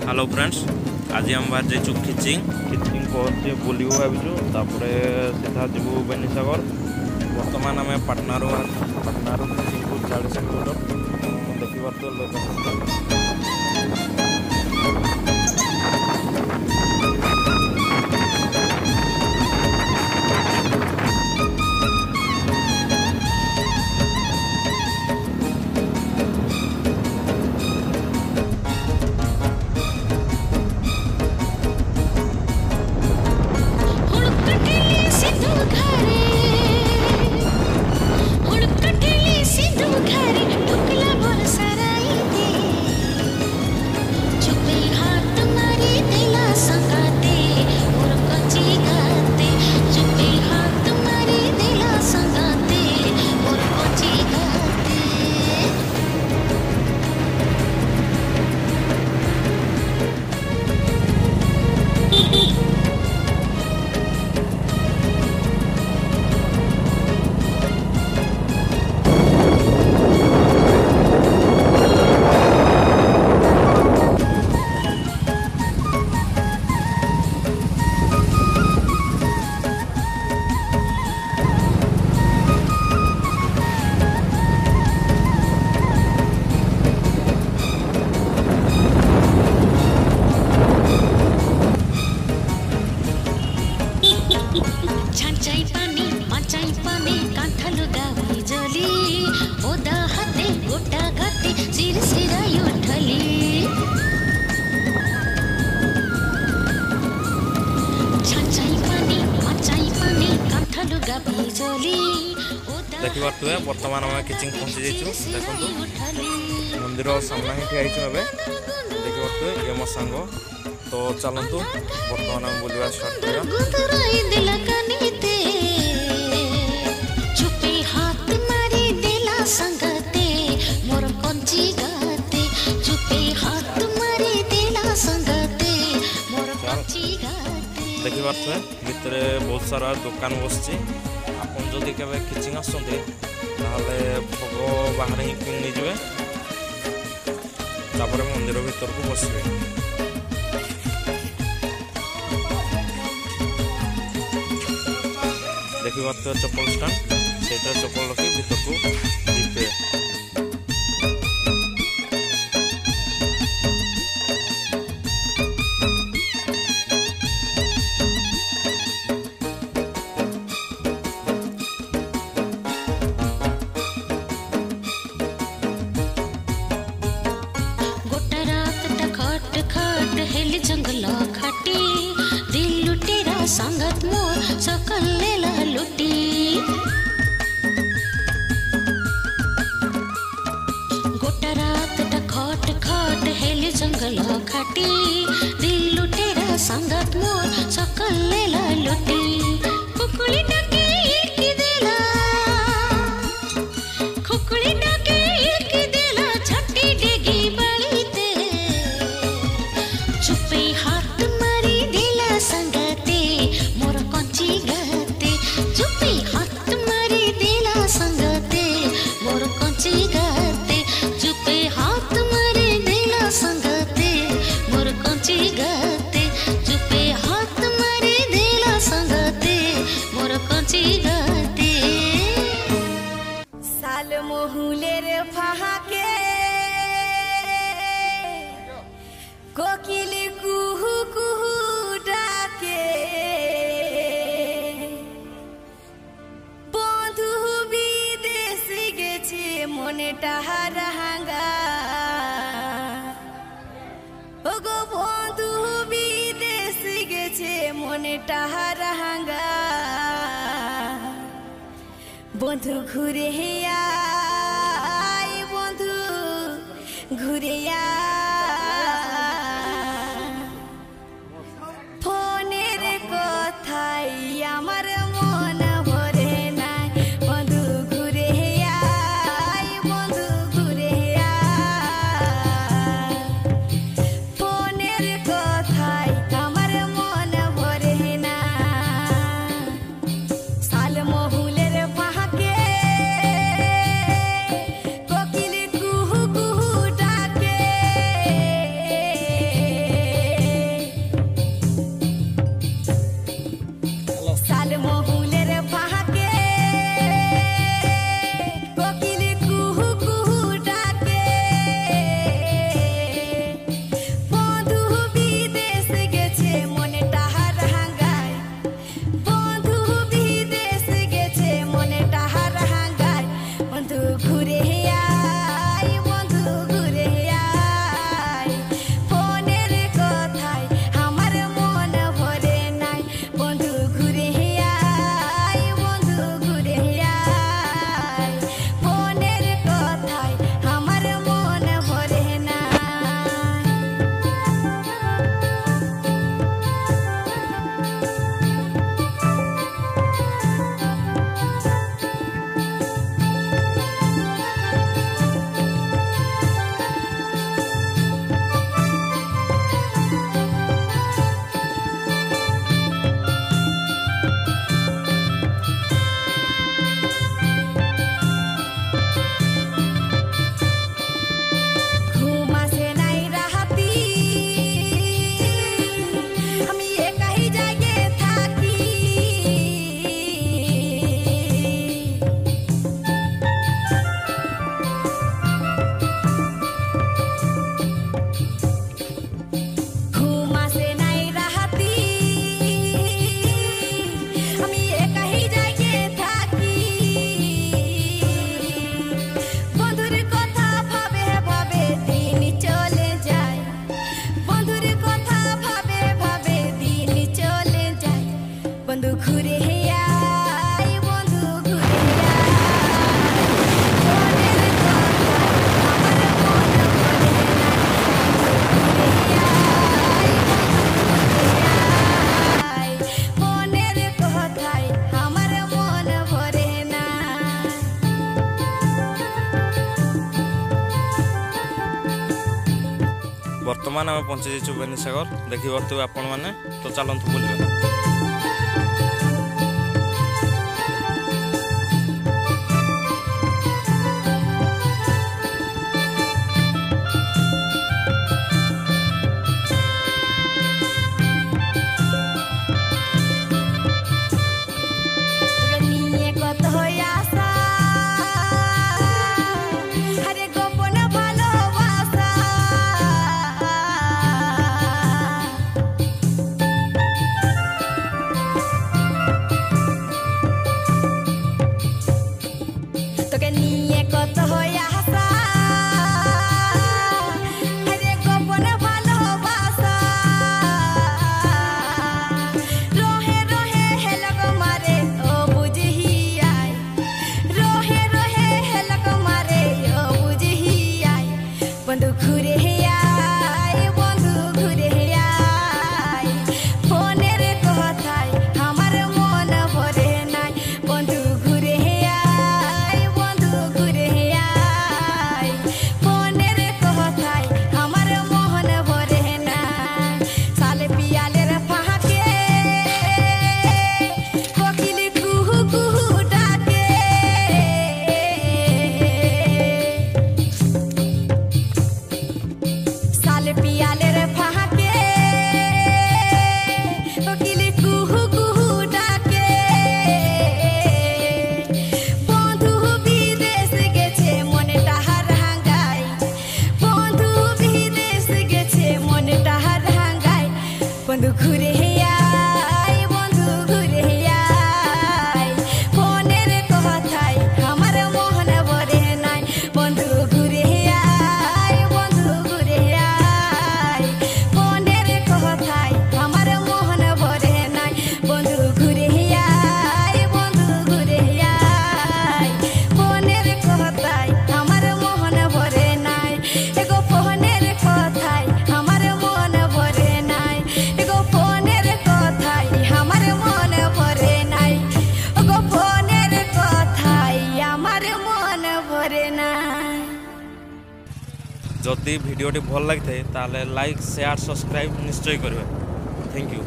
Hello friends, आज हम बाहर जाइए खिचिंग पहुँचे बुलू भाजु सीधा जीवु बेनीसागर। बर्तमान आम पाटनारू खिचिंग को 40 किलोमीटर देखिए तो लोकेशन। देखिए बर्तमान आम किचिंग पहुँची जाइए। देखो मंदिर सामना ही ठिया देखिए ये मो सांग। तो चलतु बर्तमान आम बुलवा स्टार्ट देखिए भितर बहुत सारा दुकान बसची। आपन जदि केबे खिचिंग आसते भोग बाहर ही किनिजे मंदिर भीतर को बसवे। देखिए चप्पल स्टैंड से चप्पल रखी भीतर को जीपे। संगत मोर सकल लेला लुटी गोटा रात खट खट हेली जंगल खाटी दिल लुटेरा संगत मोर सकल लेला लुटी खुकुली डाके की देला खुकुली डाके की देला छट्टी डेगी बळीते चुपे हाथ मारी देला संग कोकिली कुहू कुहू डाके बंधु विदेश गेछे मने टाहार हांगा ओगो बंधु विदेश गेछे मने टाहार हांगा बंधु घुरे आय बंधु घुरे साल मोहुलेर फाके ঘুরে আয় বন্ধু ঘুরে আয় মনের কথায় আমার মন ভরে না বর্তমান আমি পৌঁছে যাইছু বেনিসাগর দেখি পারুথিবে আপন মানে তো চালন্তু বুলিবা নিয়ে কত আশা আরে গোপন ভালোবাসা তোকে নিয়ে কত আশা আরে গোপন ভালোবাসা রহে রহে হেলক মারে ও বুঝহি আয় রহে রহে হেলক মারে ও বুঝহি আয় বন্ধু ঘুরে আয় বন্ধু ঘুরে আয় ফোনের কথায় আমার মন ভরে নাই বন্ধু ঘুরে আয় বন্ধু ঘুরে আয় ফোনের কথায় আমার মন ভরে নাই সালে পিয়ালের ফাঁকে কোকিল কুহু কুহু ডাকে সালে পিয়ালের ফাঁকে কোকিল কুহু কুহু ডাকে বন্ধু বিদেশ গেছে মনটা হার হাঙ্গাই বন্ধু বিদেশ গেছে মনটা হার হাঙ্গাই বন্ধু ঘুরে আয় বন্ধু ঘুরে আয় ফোনের কথায় আমার মন ভরে নাই বন্ধু ঘুরে আয় বন্ধু ঘুরে আয় ফোনের কথায় আমার মন ভরে নাই বন্ধু ঘুরে আয় বন্ধু ঘুরে আয় ফোনের কথায় আমার মন ভরে নাই এগো ফোনের কথায় আমার মন ভরে নাই এগো ফোনের কথায় আমার মন ভরে নাই ওগো ফোনের কথায় আমার মন ভরে নাই যদি ভিডিওটি ভাল লাগিଥାଏ তাহলে লাইক শেয়ার সবসক্রাইব নিশ্চয় করবে থ্যাংক ইউ